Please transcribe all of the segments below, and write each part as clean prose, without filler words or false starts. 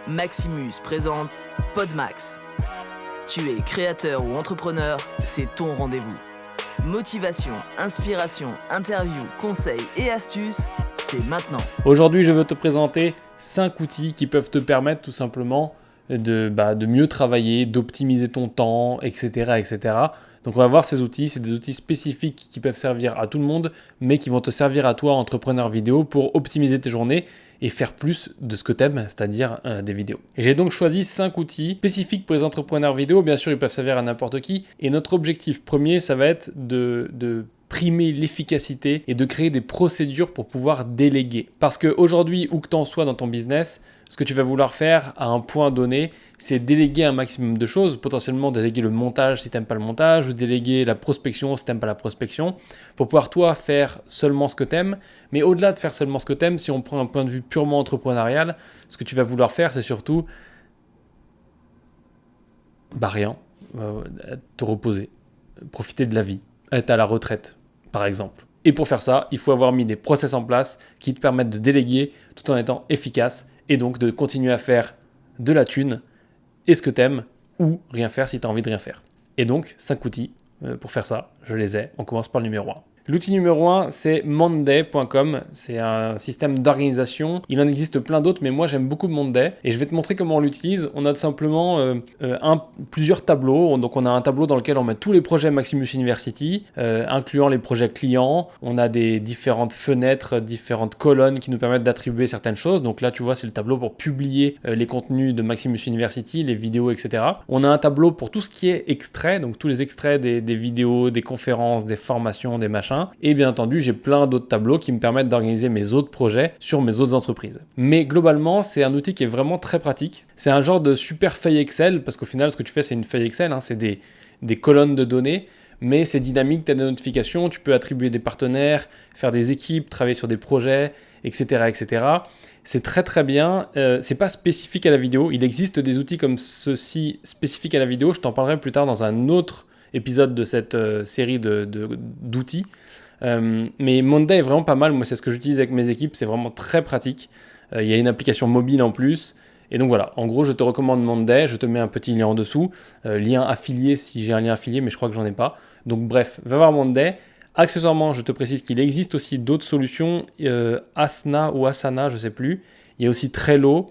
Maximus présente Podmax. Tu es créateur ou entrepreneur, c'est ton rendez-vous. Motivation, inspiration, interview, conseils et astuces, c'est maintenant. Aujourd'hui, je veux te présenter 5 outils qui peuvent te permettre tout simplement de mieux travailler, d'optimiser ton temps, etc., etc. Donc on va voir ces outils, c'est des outils spécifiques qui peuvent servir à tout le monde, mais qui vont te servir à toi, entrepreneur vidéo, pour optimiser tes journées et faire plus de ce que tu aimes, c'est-à-dire des vidéos. Et j'ai donc choisi 5 outils spécifiques pour les entrepreneurs vidéo. Bien sûr, ils peuvent servir à n'importe qui. Et notre objectif premier, ça va être de primer l'efficacité et de créer des procédures pour pouvoir déléguer. Parce qu'aujourd'hui, où que tu en sois dans ton business, ce que tu vas vouloir faire à un point donné, c'est déléguer un maximum de choses, potentiellement déléguer le montage si tu n'aimes pas le montage, ou déléguer la prospection si tu n'aimes pas la prospection, pour pouvoir toi faire seulement ce que tu aimes. Mais au-delà de faire seulement ce que tu aimes, si on prend un point de vue purement entrepreneurial, ce que tu vas vouloir faire, c'est surtout rien, te reposer, profiter de la vie, être à la retraite, par exemple. Et pour faire ça, il faut avoir mis des process en place qui te permettent de déléguer tout en étant efficace et donc de continuer à faire de la thune et ce que tu aimes ou rien faire si tu as envie de rien faire. Et donc, 5 outils pour faire ça, je les ai. On commence par le numéro 1. L'outil numéro 1, c'est monday.com. C'est un système d'organisation. Il en existe plein d'autres, mais moi j'aime beaucoup Monday. Et je vais te montrer comment on l'utilise. On a tout simplement plusieurs tableaux. Donc on a un tableau dans lequel on met tous les projets Maximus University, incluant les projets clients. On a des différentes fenêtres, différentes colonnes qui nous permettent d'attribuer certaines choses. Donc là, tu vois, c'est le tableau pour publier les contenus de Maximus University, les vidéos, etc. On a un tableau pour tout ce qui est extrait, donc tous les extraits des vidéos, des conférences, des formations, des machins. Et bien entendu, j'ai plein d'autres tableaux qui me permettent d'organiser mes autres projets sur mes autres entreprises. Mais globalement, c'est un outil qui est vraiment très pratique. C'est un genre de super feuille Excel, parce qu'au final, ce que tu fais, c'est une feuille Excel, c'est des colonnes de données, mais c'est dynamique, tu as des notifications, tu peux attribuer des partenaires, faire des équipes, travailler sur des projets, etc. etc. C'est très très bien. C'est pas spécifique à la vidéo. Il existe des outils comme ceux-ci spécifiques à la vidéo. Je t'en parlerai plus tard dans un autre épisode de cette série d'outils. Mais Monday est vraiment pas mal. Moi, c'est ce que j'utilise avec mes équipes. C'est vraiment très pratique. Il y a une application mobile en plus. Et donc voilà, en gros, je te recommande Monday. Je te mets un petit lien en dessous. Lien affilié si j'ai un lien affilié, mais je crois que j'en ai pas. Donc bref, va voir Monday. Accessoirement, je te précise qu'il existe aussi d'autres solutions. Asana ou Asana, je sais plus. Il y a aussi Trello.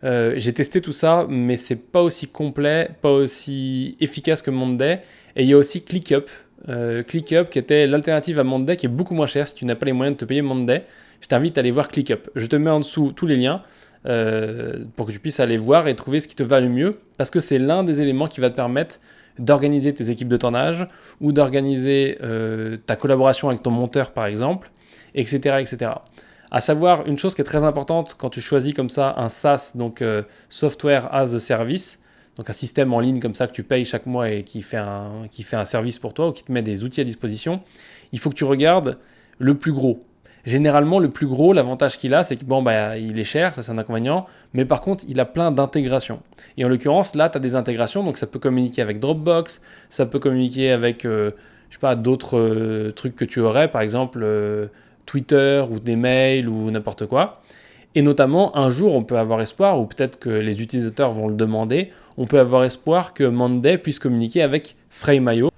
J'ai testé tout ça, mais c'est pas aussi complet, pas aussi efficace que Monday. Et il y a aussi ClickUp. ClickUp qui était l'alternative à Monday, qui est beaucoup moins cher si tu n'as pas les moyens de te payer Monday. Je t'invite à aller voir ClickUp. Je te mets en dessous tous les liens pour que tu puisses aller voir et trouver ce qui te va le mieux, parce que c'est l'un des éléments qui va te permettre d'organiser tes équipes de tournage ou d'organiser ta collaboration avec ton monteur par exemple, etc. etc. À savoir, une chose qui est très importante quand tu choisis comme ça un SaaS, donc Software as a Service, donc un système en ligne comme ça que tu payes chaque mois et qui fait un service pour toi ou qui te met des outils à disposition, il faut que tu regardes le plus gros. Généralement, le plus gros, l'avantage qu'il a, c'est que il est cher, ça c'est un inconvénient, mais par contre, il a plein d'intégrations. Et en l'occurrence, là, tu as des intégrations, donc ça peut communiquer avec Dropbox, ça peut communiquer avec, d'autres trucs que tu aurais, par exemple Twitter ou des mails ou n'importe quoi. Et notamment, un jour, on peut avoir espoir, ou peut-être que les utilisateurs vont le demander, on peut avoir espoir que Monday puisse communiquer avec Frame.io.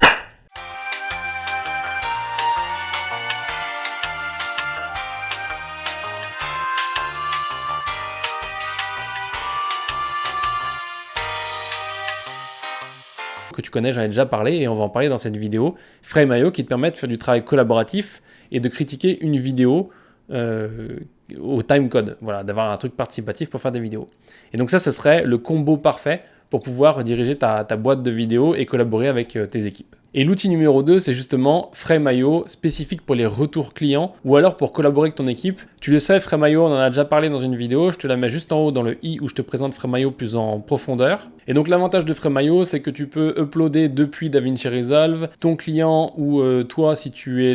Que tu connais, j'en ai déjà parlé et on va en parler dans cette vidéo. Frame.io qui te permet de faire du travail collaboratif et de critiquer une vidéo au timecode, voilà, d'avoir un truc participatif pour faire des vidéos. Et donc ça, ce serait le combo parfait pour pouvoir diriger ta boîte de vidéos et collaborer avec tes équipes. Et l'outil numéro 2, c'est justement Frame.io, spécifique pour les retours clients ou alors pour collaborer avec ton équipe. Tu le sais, Frame.io, on en a déjà parlé dans une vidéo, je te la mets juste en haut dans le i où je te présente Frame.io plus en profondeur. Et donc l'avantage de Frame.io, c'est que tu peux uploader depuis DaVinci Resolve ton client ou toi, si tu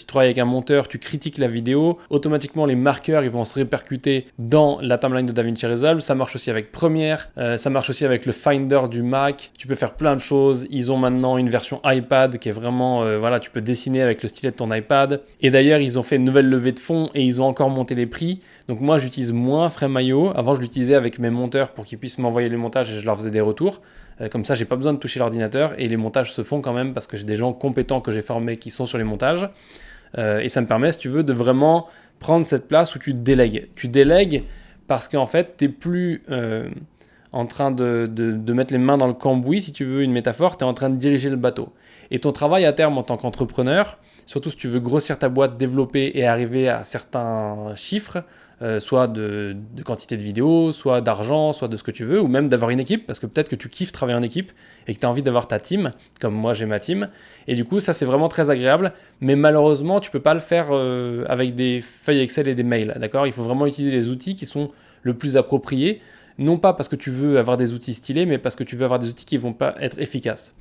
travailles avec un monteur, tu critiques la vidéo, automatiquement les marqueurs ils vont se répercuter dans la timeline de DaVinci Resolve. Ça marche aussi avec Premiere, ça marche aussi avec le Finder du Mac. Tu peux faire plein de choses. Ils ont maintenant une version iPad qui est vraiment, voilà, tu peux dessiner avec le stylet de ton iPad. Et d'ailleurs, ils ont fait une nouvelle levée de fonds et ils ont encore monté les prix. Donc moi, j'utilise moins Frame.io. Avant, je l'utilisais avec mes monteurs pour qu'ils puissent m'envoyer les montages et je leur faisais des retours. Comme ça, j'ai pas besoin de toucher l'ordinateur et les montages se font quand même parce que j'ai des gens compétents que j'ai formés qui sont sur les montages. Et ça me permet, si tu veux, de vraiment prendre cette place où tu délègues. Tu délègues parce qu'en fait, tu n'es plus en train de mettre les mains dans le cambouis, si tu veux une métaphore, tu es en train de diriger le bateau. Et ton travail à terme en tant qu'entrepreneur, surtout si tu veux grossir ta boîte, développer et arriver à certains chiffres, soit de quantité de vidéos, soit d'argent, soit de ce que tu veux, ou même d'avoir une équipe, parce que peut-être que tu kiffes travailler en équipe et que tu as envie d'avoir ta team, comme moi j'ai ma team. Et du coup, ça c'est vraiment très agréable, mais malheureusement, tu ne peux pas le faire avec des feuilles Excel et des mails, d'accord ? Il faut vraiment utiliser les outils qui sont le plus appropriés, non pas parce que tu veux avoir des outils stylés, mais parce que tu veux avoir des outils qui ne vont pas être efficaces.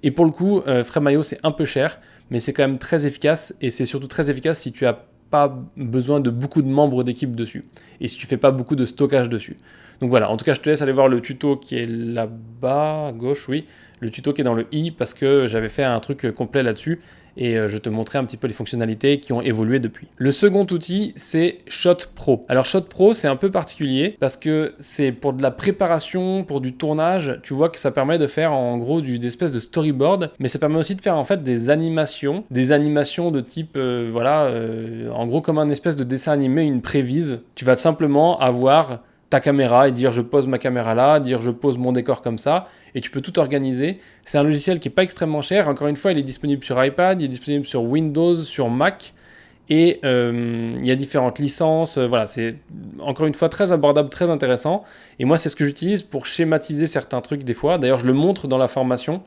Et pour le coup, Frame.io c'est un peu cher, mais c'est quand même très efficace, et c'est surtout très efficace si tu n'as pas besoin de beaucoup de membres d'équipe dessus, et si tu ne fais pas beaucoup de stockage dessus. Donc voilà, en tout cas je te laisse aller voir le tuto qui est là-bas, à gauche, oui, le tuto qui est dans le i, parce que j'avais fait un truc complet là-dessus, et je te montrais un petit peu les fonctionnalités qui ont évolué depuis. Le second outil, c'est Shot Pro. Alors Shot Pro, c'est un peu particulier parce que c'est pour de la préparation, pour du tournage. Tu vois que ça permet de faire en gros des espèces de storyboard, mais ça permet aussi de faire en fait des animations de type, en gros comme un espèce de dessin animé, une prévise. Tu vas simplement avoir ta caméra et dire je pose ma caméra là, dire je pose mon décor comme ça, et tu peux tout organiser. C'est un logiciel qui n'est pas extrêmement cher. Encore une fois, il est disponible sur iPad, il est disponible sur Windows, sur Mac, et il y a différentes licences. Voilà, c'est encore une fois très abordable, très intéressant. Et moi, c'est ce que j'utilise pour schématiser certains trucs des fois. D'ailleurs, je le montre dans la formation.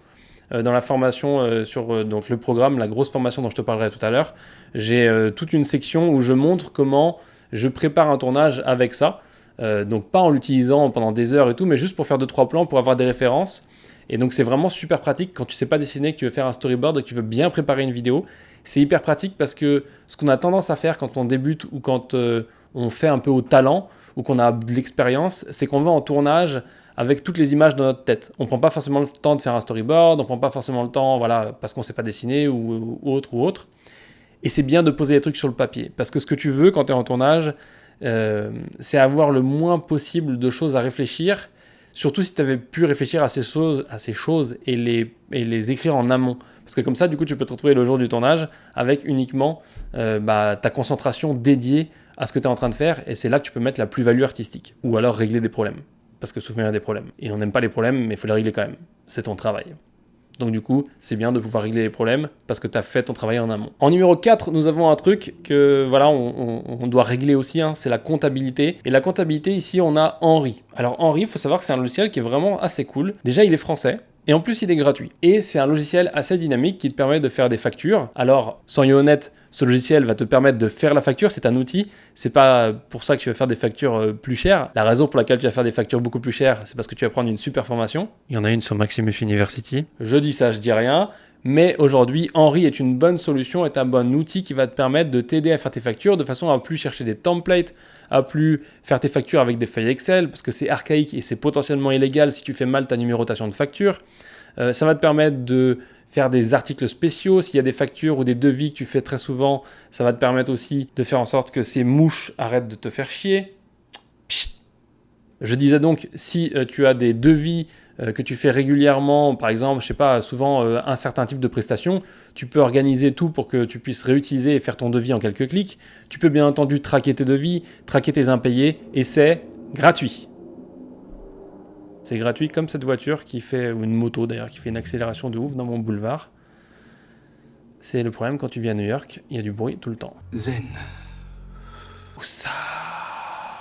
Sur donc le programme, la grosse formation dont je te parlerai tout à l'heure. J'ai toute une section où je montre comment je prépare un tournage avec ça. Donc pas en l'utilisant pendant des heures et tout, mais juste pour faire 2-3 plans, pour avoir des références. Et donc c'est vraiment super pratique quand tu sais pas dessiner, que tu veux faire un storyboard et que tu veux bien préparer une vidéo. C'est hyper pratique parce que ce qu'on a tendance à faire quand on débute ou quand on fait un peu au talent ou qu'on a de l'expérience, c'est qu'on va en tournage avec toutes les images dans notre tête. On prend pas forcément le temps de faire un storyboard, on prend pas forcément le temps, voilà, parce qu'on sait pas dessiner ou autre. Et c'est bien de poser les trucs sur le papier parce que ce que tu veux quand tu es en tournage, c'est avoir le moins possible de choses à réfléchir, surtout si tu avais pu réfléchir à ces choses et les écrire en amont. Parce que comme ça, du coup, tu peux te retrouver le jour du tournage avec uniquement ta concentration dédiée à ce que tu es en train de faire, et c'est là que tu peux mettre la plus-value artistique, ou alors régler des problèmes. Parce que souvent, il y a des problèmes. Et on n'aime pas les problèmes, mais il faut les régler quand même. C'est ton travail. Donc du coup, c'est bien de pouvoir régler les problèmes parce que tu as fait ton travail en amont. En numéro 4, nous avons un truc que voilà, on doit régler aussi, c'est la comptabilité. Et la comptabilité, ici, on a Henri. Alors Henri, il faut savoir que c'est un logiciel qui est vraiment assez cool. Déjà, il est français. Et en plus, il est gratuit. Et c'est un logiciel assez dynamique qui te permet de faire des factures. Alors, soyons honnêtes, ce logiciel va te permettre de faire la facture. C'est un outil. C'est pas pour ça que tu vas faire des factures plus chères. La raison pour laquelle tu vas faire des factures beaucoup plus chères, c'est parce que tu vas prendre une super formation. Il y en a une sur Maximus University. Je dis ça, je dis rien. Mais aujourd'hui, Henri est une bonne solution, est un bon outil qui va te permettre de t'aider à faire tes factures de façon à plus chercher des templates, à plus faire tes factures avec des feuilles Excel, parce que c'est archaïque et c'est potentiellement illégal si tu fais mal ta numérotation de facture. Ça va te permettre de faire des articles spéciaux. S'il y a des factures ou des devis que tu fais très souvent, ça va te permettre aussi de faire en sorte que ces mouches arrêtent de te faire chier. Psst. Je disais donc, si tu as des devis que tu fais régulièrement, par exemple, je sais pas, souvent un certain type de prestation, tu peux organiser tout pour que tu puisses réutiliser et faire ton devis en quelques clics. Tu peux bien entendu traquer tes devis, traquer tes impayés, et c'est gratuit. C'est gratuit comme cette voiture qui fait, ou une moto d'ailleurs, qui fait une accélération de ouf dans mon boulevard. C'est le problème quand tu viens à New York, il y a du bruit tout le temps. Zen. Où ça ?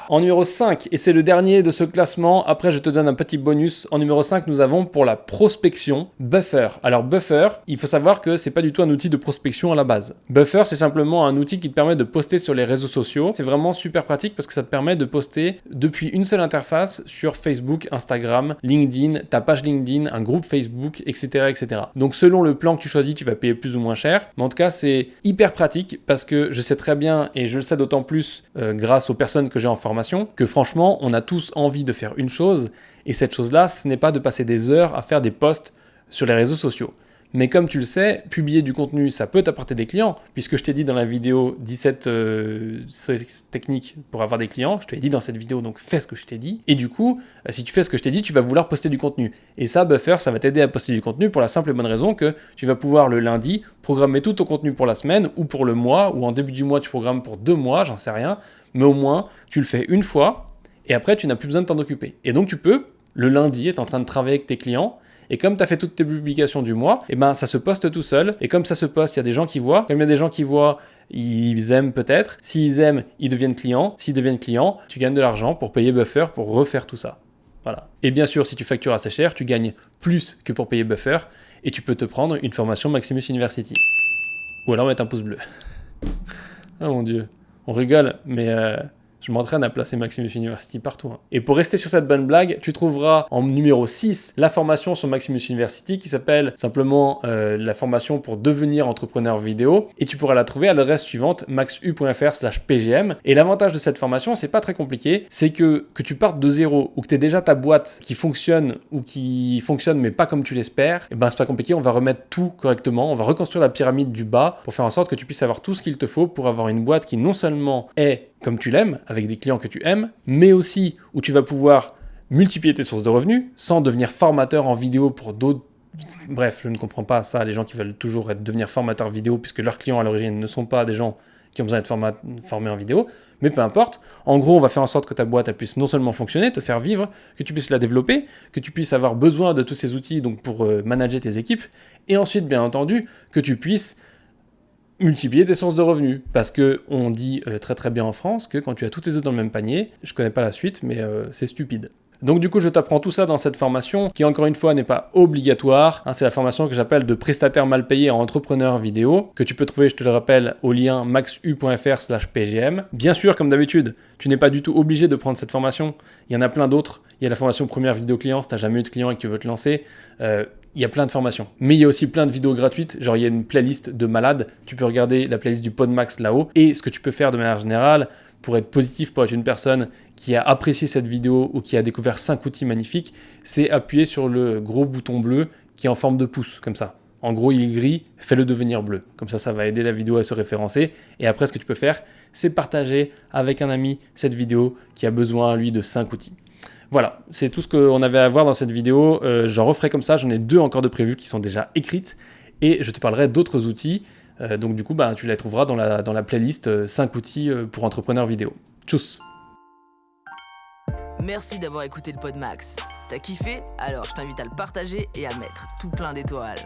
En numéro 5, et c'est le dernier de ce classement, après je te donne un petit bonus. En numéro 5, nous avons pour la prospection Buffer. Alors Buffer, il faut savoir que c'est pas du tout un outil de prospection à la base. Buffer, c'est simplement un outil qui te permet de poster sur les réseaux sociaux. C'est vraiment super pratique parce que ça te permet de poster depuis une seule interface sur Facebook, Instagram, LinkedIn, ta page LinkedIn, un groupe Facebook, etc., etc. Donc selon le plan que tu choisis, tu vas payer plus ou moins cher. Mais en tout cas, c'est hyper pratique parce que je sais très bien, et je le sais d'autant plus grâce aux personnes que j'ai en formation, que franchement, on a tous envie de faire une chose, et cette chose-là, ce n'est pas de passer des heures à faire des posts sur les réseaux sociaux. Mais comme tu le sais, publier du contenu, ça peut t'apporter des clients, puisque je t'ai dit dans la vidéo 17 techniques pour avoir des clients, je te l'ai dit dans cette vidéo, donc fais ce que je t'ai dit. Et du coup, si tu fais ce que je t'ai dit, tu vas vouloir poster du contenu. Et ça, Buffer, ça va t'aider à poster du contenu pour la simple et bonne raison que tu vas pouvoir le lundi programmer tout ton contenu pour la semaine ou pour le mois, ou en début du mois, tu programmes pour 2 mois, j'en sais rien. Mais au moins, tu le fais une fois, et après, tu n'as plus besoin de t'en occuper. Et donc, tu peux, le lundi, être en train de travailler avec tes clients, et comme tu as fait toutes tes publications du mois, et ben ça se poste tout seul. Et comme ça se poste, il y a des gens qui voient. Comme il y a des gens qui voient, ils aiment peut-être. S'ils aiment, ils deviennent clients. S'ils deviennent clients, tu gagnes de l'argent pour payer Buffer, pour refaire tout ça. Voilà. Et bien sûr, si tu factures assez cher, tu gagnes plus que pour payer Buffer, et tu peux te prendre une formation Maximus University. Ou alors mettre un pouce bleu. Oh mon Dieu. On rigole, mais je m'entraîne à placer Maximus University partout. Hein. Et pour rester sur cette bonne blague, tu trouveras en numéro 6 la formation sur Maximus University qui s'appelle simplement la formation pour devenir entrepreneur vidéo. Et tu pourras la trouver à l'adresse suivante, maxu.fr/pgm. Et l'avantage de cette formation, c'est pas très compliqué, c'est que tu partes de zéro ou que tu aies déjà ta boîte qui fonctionne ou qui fonctionne mais pas comme tu l'espères, et ben c'est pas compliqué, on va remettre tout correctement, on va reconstruire la pyramide du bas pour faire en sorte que tu puisses avoir tout ce qu'il te faut pour avoir une boîte qui non seulement est comme tu l'aimes, avec des clients que tu aimes, mais aussi où tu vas pouvoir multiplier tes sources de revenus sans devenir formateur en vidéo pour d'autres. Bref, je ne comprends pas ça, les gens qui veulent toujours devenir formateurs vidéo puisque leurs clients à l'origine ne sont pas des gens qui ont besoin d'être formés en vidéo, mais peu importe. En gros, on va faire en sorte que ta boîte elle puisse non seulement fonctionner, te faire vivre, que tu puisses la développer, que tu puisses avoir besoin de tous ces outils donc pour manager tes équipes, et ensuite, bien entendu, que tu puisses multiplier tes sources de revenus, parce qu'on dit très très bien en France que quand tu as tous tes œufs dans le même panier, je connais pas la suite, mais c'est stupide. Donc du coup, je t'apprends tout ça dans cette formation qui, encore une fois, n'est pas obligatoire. Hein, c'est la formation que j'appelle de prestataire mal payé en entrepreneur vidéo, que tu peux trouver, je te le rappelle, au lien maxu.fr/pgm. Bien sûr, comme d'habitude, tu n'es pas du tout obligé de prendre cette formation. Il y en a plein d'autres. Il y a la formation première vidéo client, si tu n'as jamais eu de client et que tu veux te lancer. Il y a plein de formations. Mais il y a aussi plein de vidéos gratuites. Genre, il y a une playlist de malades. Tu peux regarder la playlist du Podmax là-haut. Et ce que tu peux faire de manière générale, pour être positif, pour être une personne qui a apprécié cette vidéo ou qui a découvert 5 outils magnifiques, c'est appuyer sur le gros bouton bleu qui est en forme de pouce, comme ça. En gros, il est gris, fais-le devenir bleu. Comme ça va aider la vidéo à se référencer. Et après, ce que tu peux faire, c'est partager avec un ami cette vidéo qui a besoin, lui, de 5 outils. Voilà, c'est tout ce qu'on avait à voir dans cette vidéo. J'en referai comme ça, j'en ai 2 encore de prévues qui sont déjà écrites. Et je te parlerai d'autres outils. Donc du coup, tu les trouveras dans la playlist 5 outils pour entrepreneurs vidéo. Tchuss! Merci d'avoir écouté le Podmax. T'as kiffé? Alors je t'invite à le partager et à mettre tout plein d'étoiles.